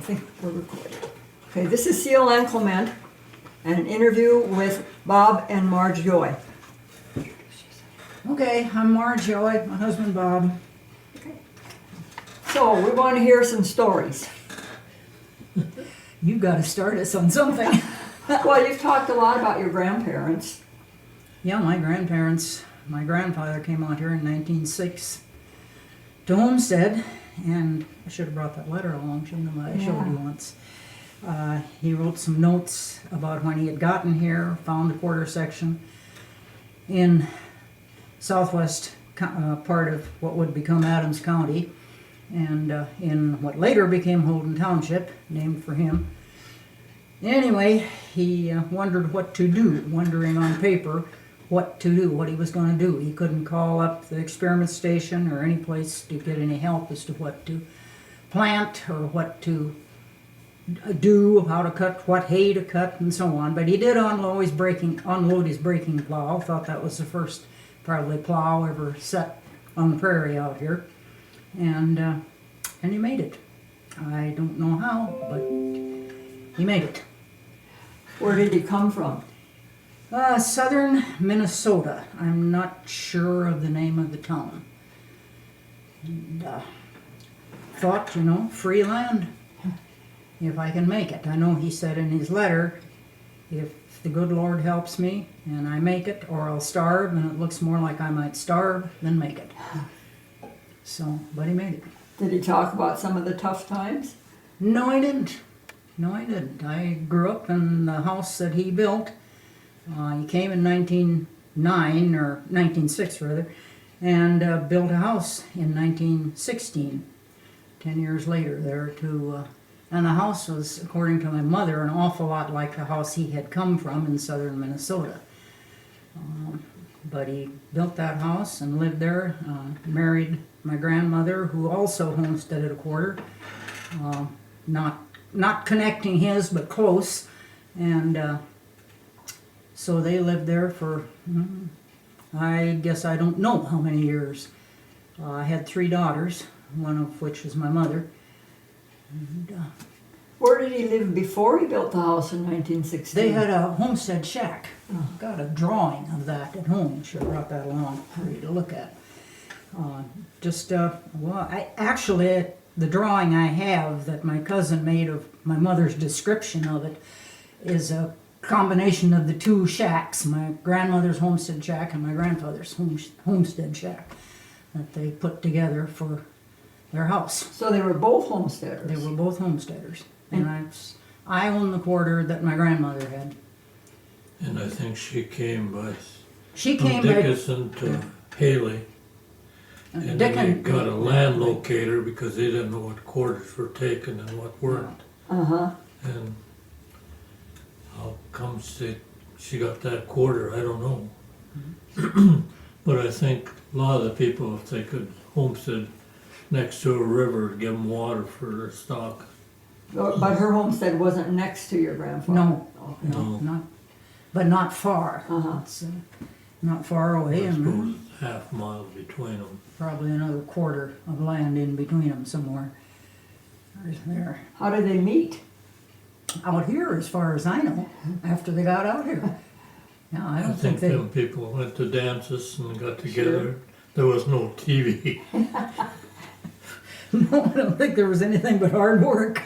think we're recording. Okay, this is Ceil and Clement, and an interview with Bob and Marge Yohe. Okay, I'm Marge, Yohe, my husband Bob. So, we want to hear some stories. You gotta start us on something. Well, you've talked a lot about your grandparents. Yeah, my grandparents, my grandfather came out here in 1906 to Homestead, and I should have brought that letter along, shouldn't have I? Showed you once. He wrote some notes about when he had gotten here, found the quarter section in southwest part of what would become Adams County, and in what later became Holden Township, named for him. Anyway, he wondered what to do, wondering on paper what to do, what he was going to do. He couldn't call up the experiment station or any place to get any help as to what to plant or what to do, how to cut, what hay to cut, and so on. But he did unload his breaking plow. Thought that was the first probably plow ever set on the prairie out here, and he made it. I don't know how, but he made it. Where did he come from? Southern Minnesota. I'm not sure of the name of the town. And thought, free land, if I can make it. I know he said in his letter, if the good Lord helps me and I make it, or I'll starve, and it looks more like I might starve than make it. So, but he made it. Did he talk about some of the tough times? No, I didn't. No, I didn't. I grew up in the house that he built. He came in 1909, or 1906 rather, and built a house in 1916, 10 years later there to, and the house was, according to my mother, an awful lot like the house he had come from in southern Minnesota. But he built that house and lived there, married my grandmother, who also homesteaded a quarter, not connecting his, but close, and so they lived there for, I guess I don't know how many years. I had 3 daughters, one of which was my mother. And, Where did he live before he built the house in 1916? they had a homestead shack. Got a drawing of that at home. Should have brought that along for you to look at. The drawing I have that my cousin made of my mother's description of it is a combination of the 2 shacks, my grandmother's homestead shack and my grandfather's homestead shack, that they put together for their house. So they were both homesteaders? They were both homesteaders. And I own the quarter that my grandmother had. And I think she came by She from came by Dickinson to Haley. And then they got a land locator because they didn't know what quarters were taken and what weren't. Uh-huh. And how come she got that quarter, I don't know. But I think a lot of the people, if they could homestead next to a river, give them water for their stock. But her homestead wasn't next to your grandfather? No. Okay. No. but not far. Uh-huh. It's not far away, I suppose and it's half mile between them. probably another quarter of land in between them somewhere. There's there. How did they meet? Out here, as far as I know, after they got out here. Yeah, I I don't think think they. them people went to dances and got together. There was no TV. No, I don't think there was anything but hard work.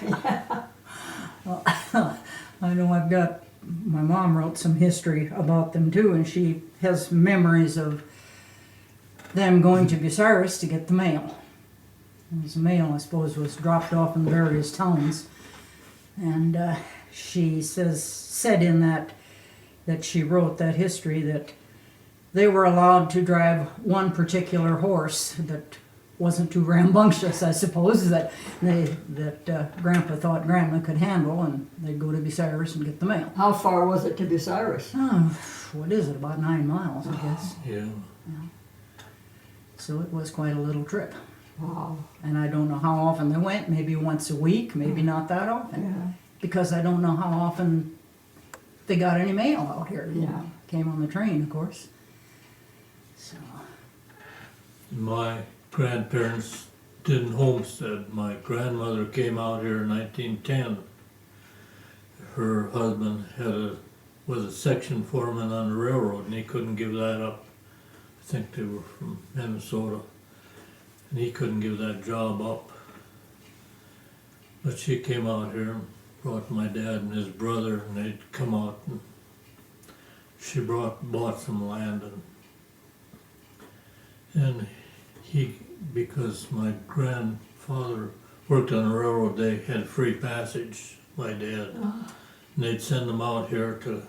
Well, I know my mom wrote some history about them too, and she has memories of them going to Bucyrus to get the mail. The mail, I suppose, was dropped off in various towns. And she said in that she wrote that history that they were allowed to drive one particular horse that wasn't too rambunctious, I suppose, that Grandpa thought Grandma could handle, and they'd go to Bucyrus and get the mail. How far was it to Bucyrus? Oh, what is it, about 9 miles, I guess. Yeah. So it was quite a little trip. Wow. And I don't know how often they went, maybe once a week, maybe not that often. Yeah. Because I don't know how often they got any mail out here. Yeah. Came on the train, of course. So, My grandparents didn't homestead. My grandmother came out here in 1910. Her husband was a section foreman on the railroad, and he couldn't give that up. I think they were from Minnesota, and he couldn't give that job up. But she came out here and brought my dad and his brother, and they'd come out, and she bought some land, and he, because my grandfather worked on the railroad, they had free passage, my dad. And they'd send them out here to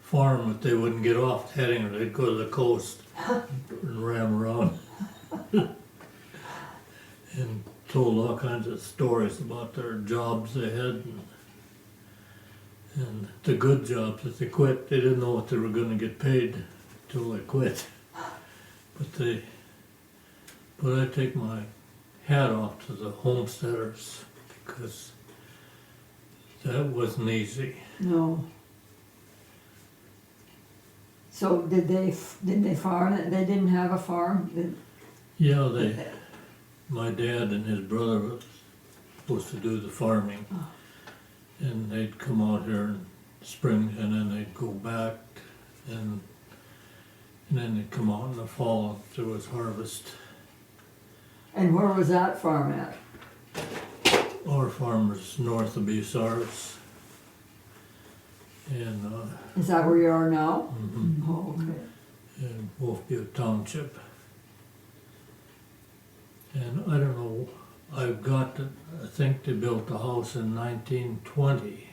farm, but they wouldn't get off Hettinger. They'd go to the coast and ram around. And told all kinds of stories about their jobs they had, and the good jobs that they quit. They didn't know what they were going to get paid till they quit. But I take my hat off to the homesteaders, because that wasn't easy. No. So did they farm it? They didn't have a farm? Yeah, my dad and his brother was supposed to do the farming, and they'd come out here in spring, and then they'd go back, and then they'd come out in the fall, and there was harvest. And where was that farm at? Our farm was north of Bucyrus, and Is that where you are now? mhm, Oh, okay. in Wolfview Township. And I don't know, I think they built the house in 1920.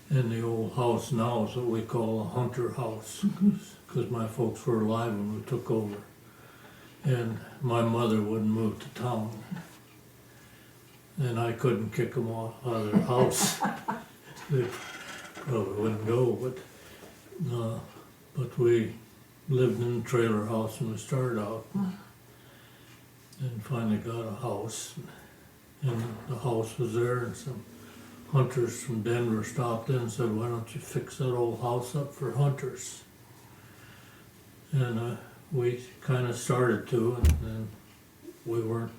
And the old house now is what we call a hunter house, because my folks were alive when we took over. And my mother wouldn't move to town. And I couldn't kick them out of their house. They probably wouldn't go, but we lived in a trailer house when we started out, and finally got a house, and the house was there, and some hunters from Denver stopped in and said, "Why don't you fix that old house up for hunters?" And we kind of started to, and then we weren't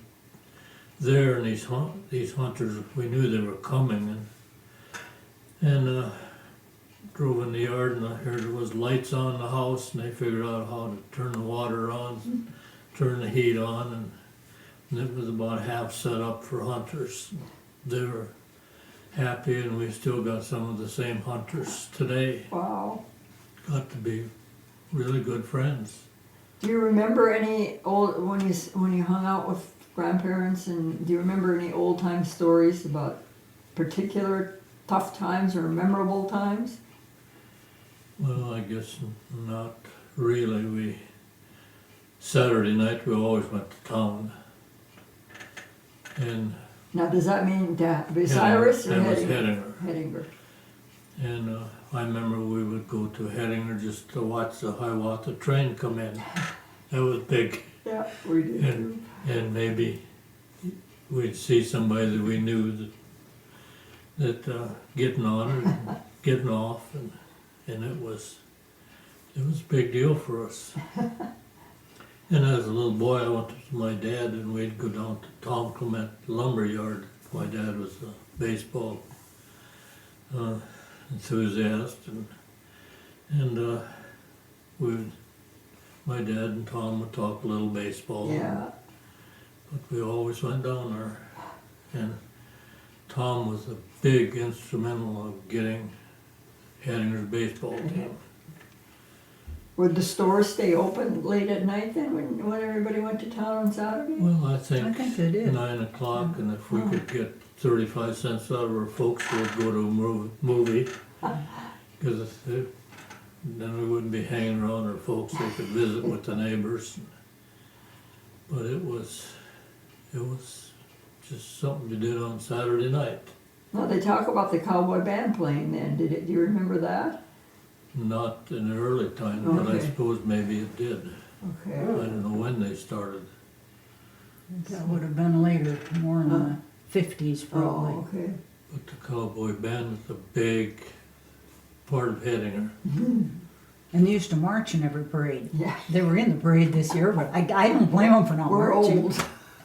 there, and these hunters, we knew they were coming, and drove in the yard, and I heard there was lights on the house, and they figured out how to turn the water on, turn the heat on, and it was about half set up for hunters. They were happy, and we still got some of the same hunters today. Wow. Got to be really good friends. Do you remember any old, when you hung out with grandparents, and do you remember any old time stories about particular tough times or memorable times? Well, I guess not really. Saturday night we always went to town. And Now, does that mean Bucyrus or that was Hettinger? Hettinger. Hettinger. And I remember we would go to Hettinger just to watch the Hiawatha train come in. That was big. Yeah, we did too. And maybe we'd see somebody that we knew that getting on or getting off, and it was a big deal for us. And as a little boy, I went with my dad, and we'd go down to Clement lumber yard. My dad was a baseball enthusiast, and my dad and Tom would talk a little baseball. Yeah. But we always went down there, and Tom was a big instrumental of getting Hettinger's baseball team. Would the store stay open late at night then, when everybody went to town on Saturday? Well, I I think think they did. 9 o'clock, and if we could get 35 cents out of our folks, we'd go to a movie. Because then we wouldn't be hanging around our folks, they could visit with the neighbors. But it was just something you did on Saturday night. No, they talk about the cowboy band playing then. Do you remember that? Not in the early time, but I Okay. suppose maybe it did. Okay. I don't know when they started. That would have been later, more in the 50s probably. Oh, okay. But the cowboy band was a big part of Hettinger. And they used to march in every parade. Yeah. They were in the parade this year, but I don't blame them for not We're marching. old.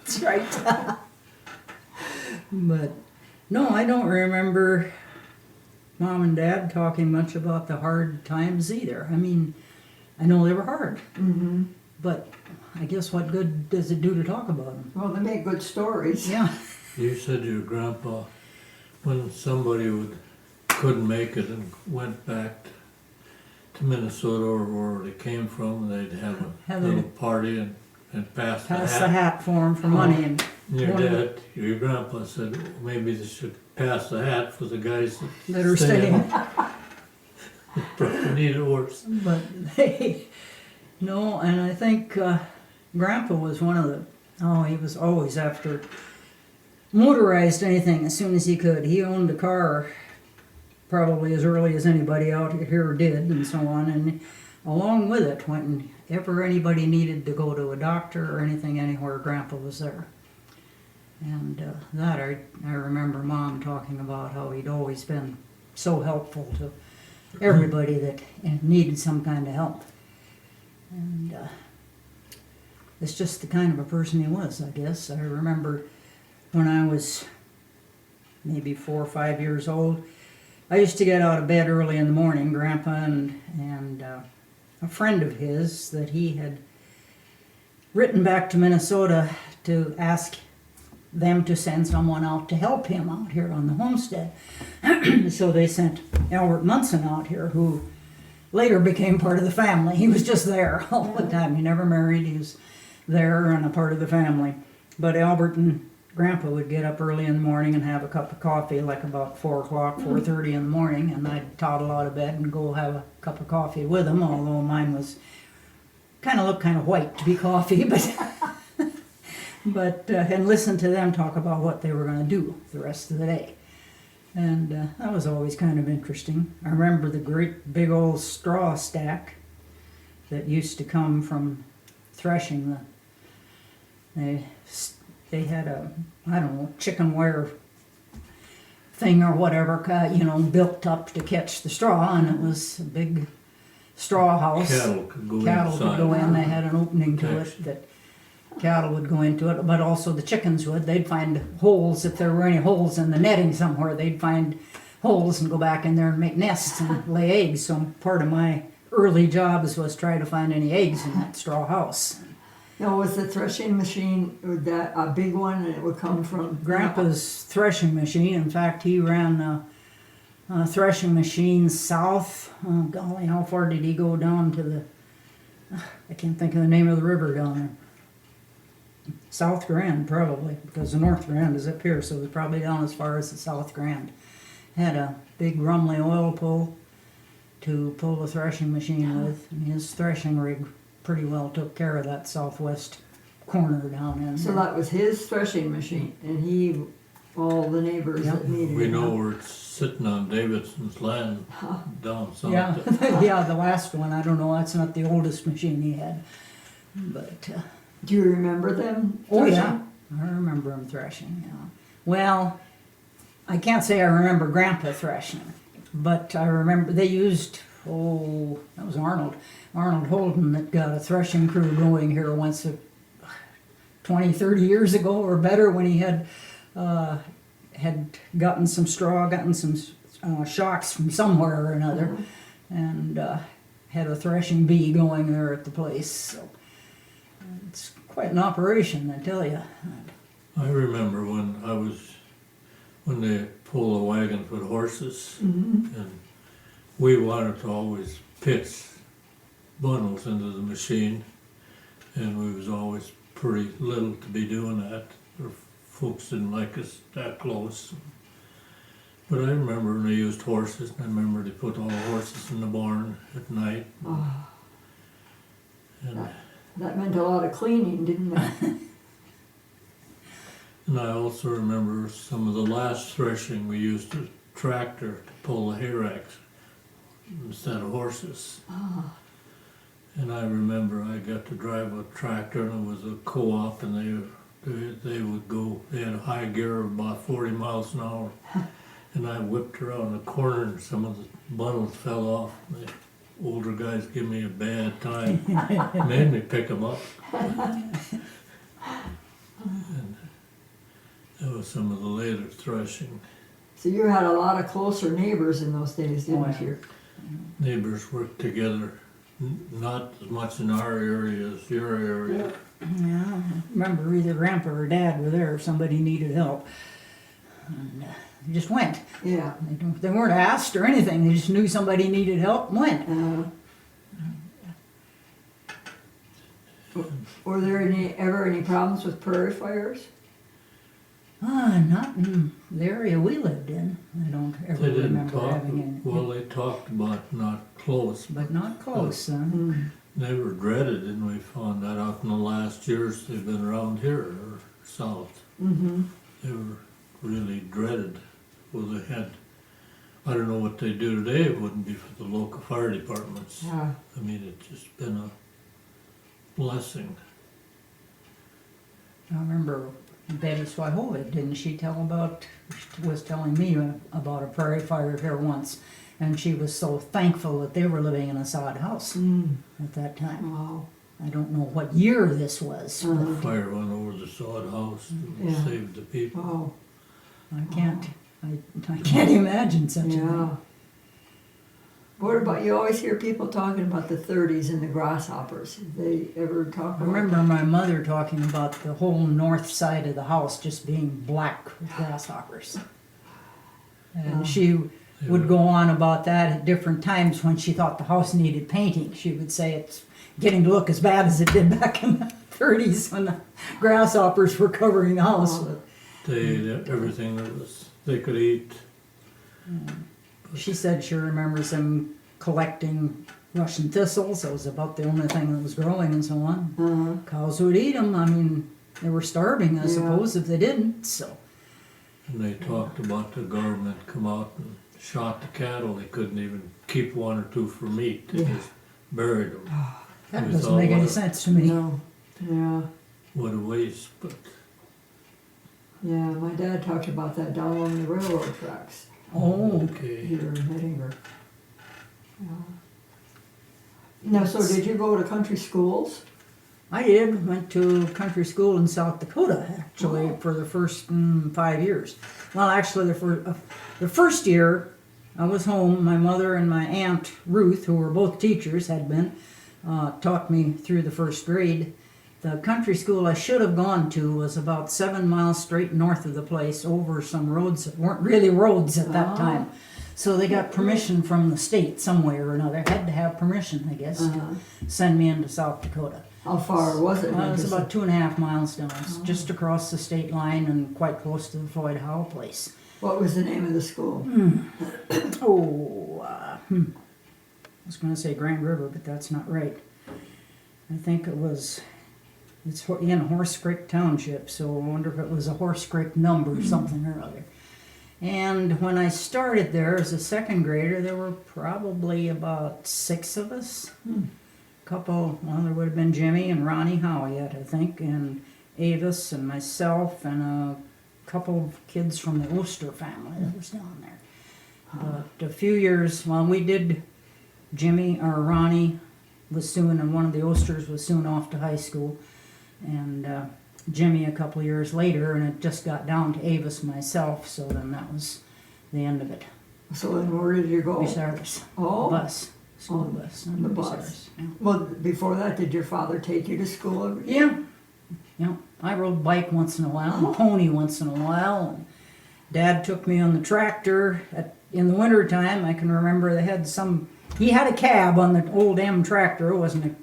That's right. But no, I don't remember Mom and Dad talking much about the hard times either. I mean, I know they were hard, Mm-hmm. but I guess what good does it do to talk about them? Well, they make good stories. Yeah. You said your grandpa, when somebody couldn't make it and went back to Minnesota or wherever they came from, they'd have a Have a- little party and pass the Pass the hat. hat for them for money, and And your one- dad, your grandpa said maybe they should pass the hat for the guys that are staying. Probably need a horse. But they, no, and I think Grandpa was one of the, he was always after motorized anything as soon as he could. He owned a car probably as early as anybody out here did and so on. And along with it, whenever anybody needed to go to a doctor or anything anywhere, Grandpa was there. And that I remember Mom talking about how he'd always been so helpful to everybody that needed some kind of help. And it's just the kind of a person he was, I guess. I remember when I was maybe 4 or 5 years old, I used to get out of bed early in the morning. Grandpa and a friend of his that he had written back to Minnesota to ask them to send someone out to help him out here on the homestead. So they sent Albert Munson out here, who later became part of the family. He was just there all the time. He never married. He was there and a part of the family. But Albert and Grandpa would get up early in the morning and have a cup of coffee, like about 4 o'clock, 4:30 in the morning, and I'd toddle out of bed and go have a cup of coffee with them, although mine was looked kind of white to be coffee, but and listen to them talk about what they were going to do the rest of the day. And that was always kind of interesting. I remember the great big old straw stack that used to come from threshing. They had a, I don't know, chicken wire thing or whatever, built up to catch the straw, and it was a big straw house. Cattle could go Cattle inside. would go in. They had an opening to Nice. it that cattle would go into it, but also the chickens would. They'd find holes, if there were any holes in the netting somewhere, they'd find holes and go back in there and make nests and lay eggs. So part of my early jobs was try to find any eggs in that straw house. Now, was the threshing machine, was that a big one, and it would come from? Grandpa's threshing machine, in fact, he ran a threshing machine south. Oh golly, how far did he go down to the, I can't think of the name of the river down there. South Grand, probably, because the North Grand is up here, so it was probably down as far as the South Grand. Had a big Rumley oil pull to pull the threshing machine with, and his threshing rig pretty well took care of that southwest corner down in So there. that was his threshing machine, and all the neighbors Yep. that needed it. We know where it's sitting on Davidson's land down south. Yeah, yeah, the last one, I don't know, that's not the oldest machine he had, but, Do you remember them? oh threshing? yeah, I remember him threshing, yeah. Well, I can't say I remember Grandpa threshing, but I remember they used, that was Arnold Holden that got a threshing crew going here once 20, 30 years ago or better, when he had gotten some straw, gotten some shocks from somewhere or another, and had a threshing bee going there at the place. So it's quite an operation, I tell you. I remember when they pull the wagons with horses, and we wanted to always pitch bundles into the machine, and we was always pretty little to be doing that. Or folks didn't like us that close. But I remember when they used horses, and I remember they put all the horses in the barn at night. Oh, And, that meant a lot of cleaning, didn't it? and I also remember some of the last threshing, we used a tractor to pull the hay racks instead of horses. And I remember I got to drive a tractor, and it was a co-op, and they would go, they had a high gear of about 40 miles an hour. And I whipped around the corner, and some of the bundles fell off. They older guys give me a bad time. Made me pick them up. And that was some of the later threshing. So you had a lot of closer neighbors in those days, didn't Oh, yeah. you? Neighbors worked together, not as much in our area as your area. Yeah, I remember either Grandpa or Dad were there if somebody needed help. And they just went. Yeah. They weren't asked or anything. They just knew somebody needed help and went. Were there ever any problems with prairie fires? Not in the area we lived in. I don't ever They didn't remember talk, having any. well, they talked about not close, But not close. they were dreaded, and we found that out in the last years they've been around here or south. Mm-hmm. They were really dreaded. Well, they had, I don't know what they do today, it wouldn't be for the local fire departments. Yeah. I mean, it's just been a blessing. I remember Betty Swihovic, didn't she tell about, was telling me about a prairie fire here once, and she was so thankful that they were living in a sod house at that time. Wow. I don't know what year this was. The fire went over the sod house and Yeah. saved the people. Oh. I can't imagine such a Yeah. thing. What about, you always hear people talking about the 30s and the grasshoppers. Did they ever talk I about remember my mother talking about the whole north side of the house just being black with grasshoppers. And she would go on about that at different times when she thought the house needed painting. She would say it's getting to look as bad as it did back in the 30s when the grasshoppers were covering the house. They ate everything that was, they could eat. She said she remembers them collecting Russian thistles. That was about the only thing that was growing and so on. Cows would eat them. I mean, they were starving, I suppose, if they didn't. So. And they talked about the government come out and shot the cattle. They couldn't even keep one or two for meat. They just buried them. That We doesn't thought, make any what a- sense to me. No. Yeah. What a waste, but Yeah, my dad talked about that down along the railroad tracks Oh, okay. here in Hettinger. Yeah. Now, so did you go to country schools? I did. Went to country school in South Dakota, actually, for the first 5 years. Well, actually, the first year I was home, my mother and my aunt Ruth, who were both teachers, had been, taught me through the first grade. The country school I should have gone to was about 7 miles straight north of the place, over some roads that weren't really roads at that time. So they got permission from the state some way or another. Had to have permission, I guess, to send me into South Dakota. How far was it? It was about 2.5 miles down, just across the state line and quite close to the Floyd Howell place. What was the name of the school? I was going to say Grand River, but that's not right. I think it's in Horse Creek Township, so I wonder if it was a Horse Creek number or something or other. And when I started there as a second grader, there were probably about 6 of us. Couple, well, there would have been Jimmy and Ronnie Howiett, I think, and Avis and myself and a couple of kids from the Oster family that was down there. But a few years, well, we did, Ronnie was soon, and one of the Osters was soon off to high school, and Jimmy a couple of years later, and it just got down to Avis and myself, so then that was the end of it. So then where did you go? Bucyrus. Oh. Bus. School bus. The bus. Bucyrus, yeah. Well, before that, did your father take you to school every day? Yeah. I rode bike once in a while, and pony once in a while, and Dad took me on the tractor in the winter time. I can remember he had a cab on the old M tractor. It wasn't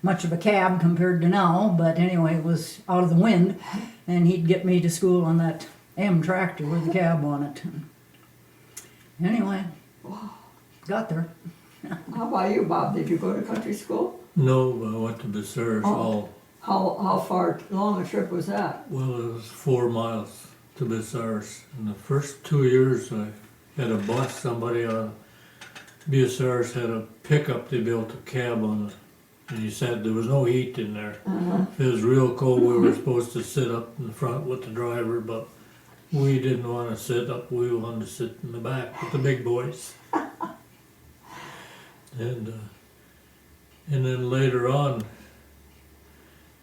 much of a cab compared to now, but anyway, it was out of the wind, and he'd get me to school on that M tractor with the cab on it. Anyway, got there. How about you, Bob? Did you go to country school? No, I went to Bucyrus How far long a trip was that? Well, it was 4 miles to Bucyrus. In the first 2 years, I had a bus. Somebody on Bucyrus had a pickup. They built a cab on it. And he said there was no heat in there. If it was real cold, we were supposed to sit up in the front with the driver, but we didn't want to sit up. We wanted to sit in the back with the big boys. And then later on,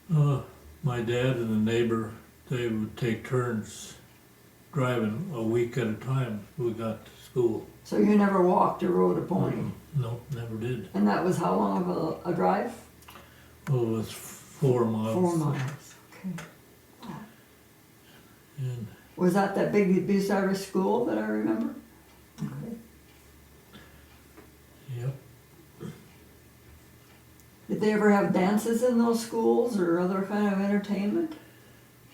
my dad and the neighbor, they would take turns driving a week at a time. We got to school. So you never walked or rode a pony? No, never did. And that was how long of a drive? Well, it was 4 miles. 4 miles, okay. And Was that big Bucyrus school that I remember? Okay. yep. Did they ever have dances in those schools or other kind of entertainment?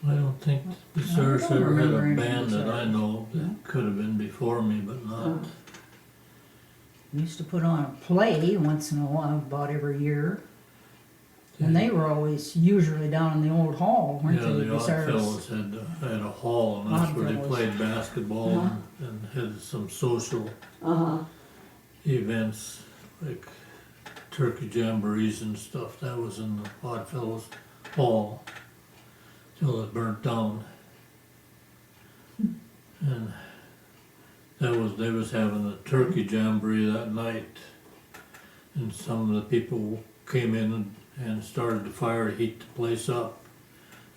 I don't think the I Bucyrus don't ever had remember a any band that I Bucyrus. know of that could have been before me, but not. We used to put on a play once in a while, about every year. And they were always usually down in the old hall, weren't Yeah, they? the Bucyrus? Oddfellows had a hall, and that's where they Oddfellows. played basketball Uh-huh. and had some social Uh-huh. events like turkey jamborees and stuff. That was in the Oddfellows hall till it burnt down. And they was having a turkey jamboree that night, and some of the people came in and started the fire to heat the place up.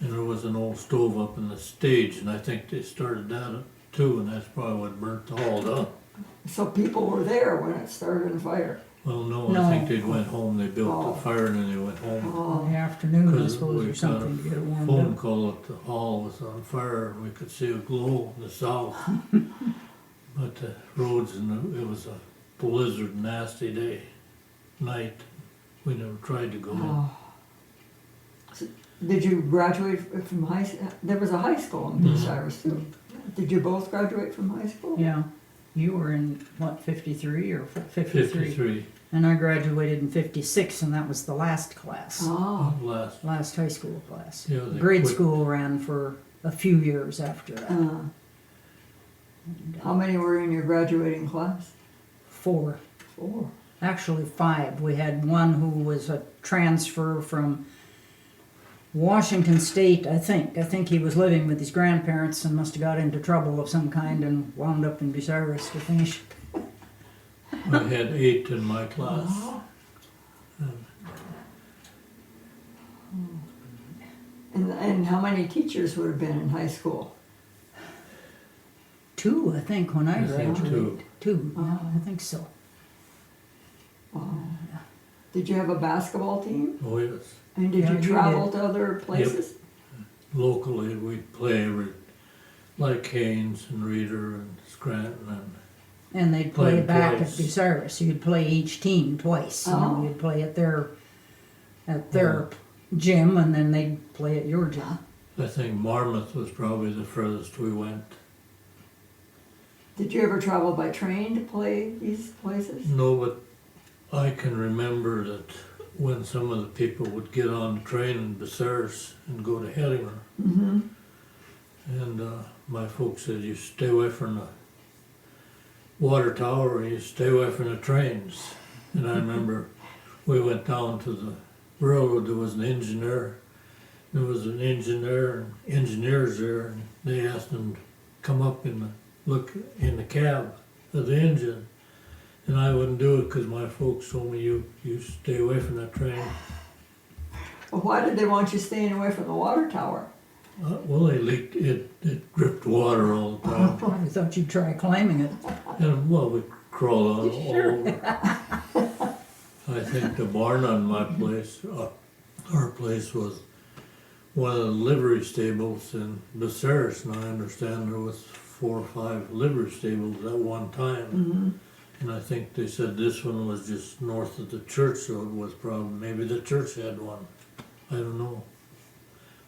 And there was an old stove up in the stage, and I think they started that too, and that's probably what burnt the hall down. So people were there when it started a fire? Well, no, No. I think they went home, they built Oh. the fire and then they went home. In Oh, the afternoon, I 'Cause suppose, we or got something to get it a warmed phone up. call that the hall was on fire and we could see a glow in the south. But the roads it was a blizzard, nasty night. We never tried to go in. oh. So did you graduate from high school? There was a high school in Bucyrus too. Did you both graduate from high school? Yeah. You were in, what, 53 or 53? 53, And I graduated in 56, and that was the last class. Oh, last. Last high school class. Yeah, they Grade quit. school ran for a few years after that. how many were in your graduating class? 4. 4. Actually 5. We had one who was a transfer from Washington State, I think. I think he was living with his grandparents and must have got into trouble of some kind and wound up in Bucyrus to finish. I had 8 in my class. And how many teachers would have been in high school? 2, I think, when I I think graduated. 2, yeah, Oh. I think so. Did you have a basketball team? Oh, yes. And did Yeah, you you travel did. to other places? Locally, we'd play like Haynes and Reeder and Scranton and And they'd play Played back twice. at Bucyrus. You'd play each team twice. You know, Oh. you'd play at their gym, and then they'd play at your gym. I think Marmouth was probably the furthest we went. Did you ever travel by train to play these places? No, but I can remember that when some of the people would get on the train in Bucyrus and go to Hettinger, Mm-hmm. and my folks said, you stay away from the water tower and you stay away from the trains. And I remember we went down to the railroad, there was an engineer. There was an engineer and engineers there, and they asked him to come up and look in the cab of the engine. And I wouldn't do it because my folks told me, you stay away from that train. Well, why did they want you staying away from the water tower? Well, they leaked, it dripped water all the time. I thought you'd try climbing it. And, well, we crawled on all Sure. over. I think the barn on my place, our place was one of the livery stables in Bucyrus, and I understand there was 4 or 5 livery stables at one time. Mm-hmm. And I think they said this one was just north of the church, so it was probably, maybe the church had one. I don't know.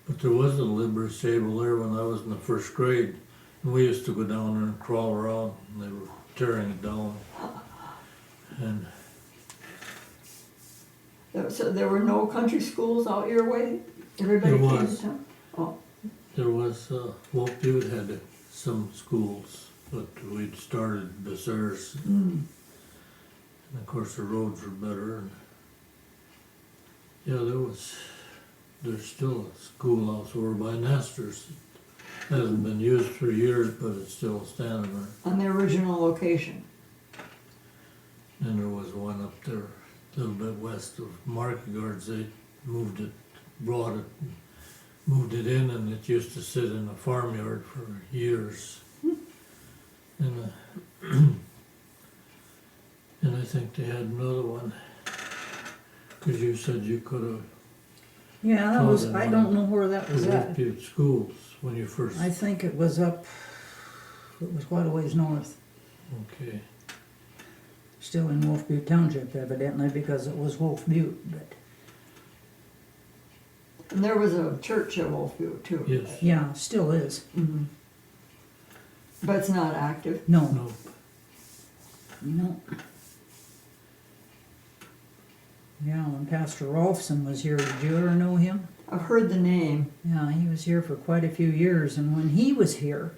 But there was a livery stable there when I was in the 1st grade. And we used to go down there and crawl around, and they were tearing it down. And So there were no country schools out your way? Everybody There came was. to town? Oh, there was, Walt Butte had some schools, but we'd started Bucyrus. mm. And of course, the roads were better. And yeah, there's still a schoolhouse over by Nestor's. Hasn't been used for years, but it's still standing there. On the original location? And there was one up there, a little bit west of Market Guards, they moved it, moved it in, and it used to sit in a farmyard for years. And, and I think they had another one, cause you said you could've Yeah, that was, I don't know where that was at. Wolfview Schools when you first, I think it was up, it was quite a ways north. okay. Still in Wolf Butte Township evidently, because it was Wolf Butte, but, And there was a church at Wolfview too. Yes, yeah, still is. Mhm. But it's not active. No, no, no. Yeah, when Pastor Rolfson was here, did you ever know him? I've heard the name. Yeah, he was here for quite a few years, and when he was here,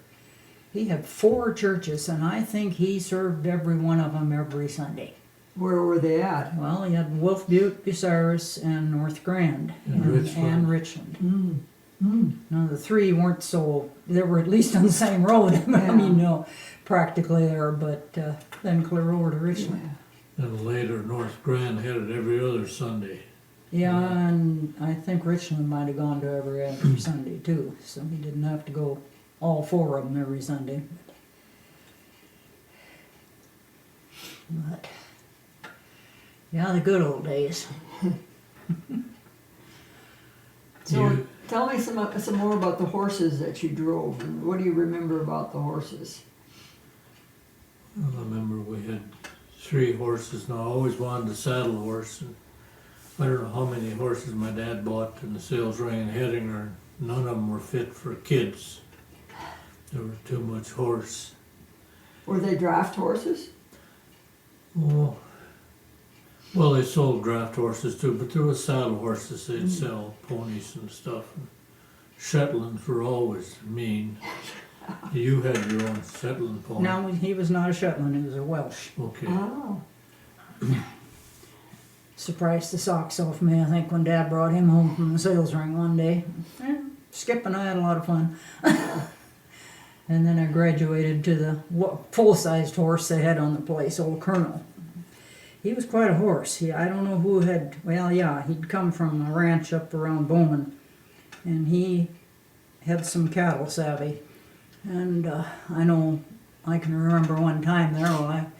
he had 4 churches, and I think he served every one of them every Sunday. Where were they at? Well, he had Wolf Butte, Bucyrus, and North Grand, And Richland. and Richland. Mm. Mm. Now, the 3 weren't so, they were at least on the same road, I mean, no, practically there, but then clear over to Richland. and later North Grand had it every other Sunday. Yeah, and I think Richland might have gone to every other Sunday too, so he didn't have to go all 4 of them every Sunday. But, yeah, the good old days. So You- tell me some more about the horses that you drove, and what do you remember about the horses? I remember we had 3 horses, and I always wanted a saddle horse, and I don't know how many horses my dad bought in the sales ring in Hettinger, none of them were fit for kids. There were too much horse. Were they draft horses? Oh, well, they sold draft horses too, but there was saddle horses they'd sell, ponies and stuff. And Shetlands were always mean. You had your own Shetland pony. No, he was not a Shetland, he was a Welsh. Okay. Oh. Surprised the socks off me, I think, when Dad brought him home from the sales ring one day. Skip and I had a lot of fun. And then I graduated to the full-sized horse they had on the place, old Colonel. He was quite a horse. I don't know who had, well, yeah, he'd come from a ranch up around Bowman, and he had some cattle savvy. And I know, I can remember one time there,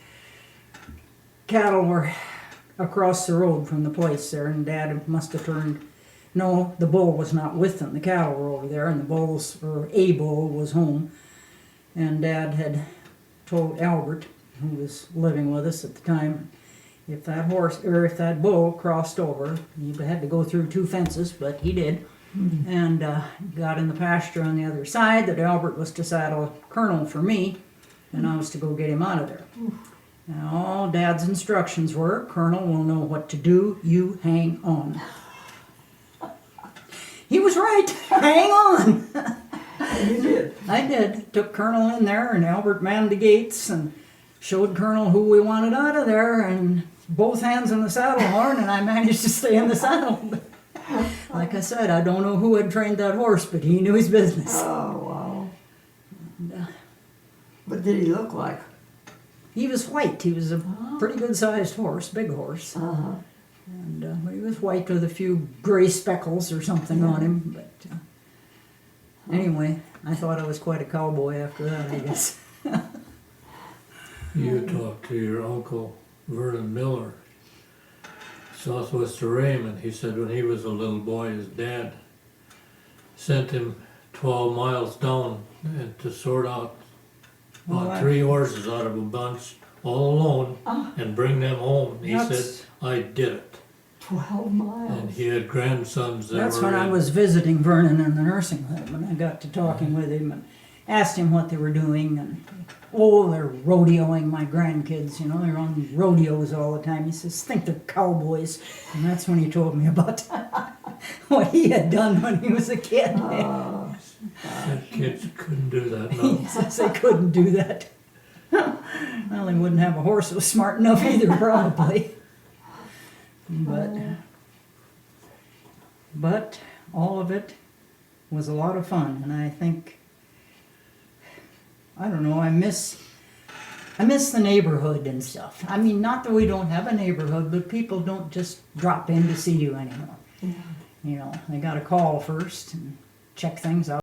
cattle were across the road from the place there, and Dad must have turned, no, the bull was not with them, the cattle were over there, and a bull was home. And Dad had told Albert, who was living with us at the time, if that bull crossed over, you had to go through 2 fences, but he did, and got in the pasture on the other side, that Albert was to saddle Colonel for me, and I was to go get him out of there. And all Dad's instructions were, Colonel will know what to do, you hang on. He was right, hang on. You did. I did. Took Colonel in there, and Albert manned the gates and showed Colonel who we wanted out of there, and both hands on the saddle horn, and I managed to stay in the saddle. Like I said, I don't know who had trained that horse, but he knew his business. Oh, wow. And, What did he look like? he was white. He was a pretty good-sized horse, big horse. Uh-huh. And he was white with a few gray speckles or something on him. But anyway, I thought I was quite a cowboy after that, I guess. You talked to your uncle Vernon Miller, southwest of Raymond. He said when he was a little boy, his dad sent him 12 miles down and to sort out about 3 horses out of a bunch all alone and bring them home. He said, I did it. 12 miles. And he had grandsons that That's were when I in- was visiting Vernon in the nursing home, and I got to talking with him and asked him what they were doing. And they're rodeoing my grandkids. You know, they're on rodeos all the time. He says, think they're cowboys. And that's when he told me about what he had done when he was a kid. Said kids couldn't do that He now. says they couldn't do that. Well, they wouldn't have a horse that was smart enough either, probably. But all of it was a lot of fun, and I think, I don't know, I miss I miss the neighborhood and stuff. I mean, not that we don't have a neighborhood, but people don't just drop in to see you anymore. Yeah. You know, they gotta call first and check things out.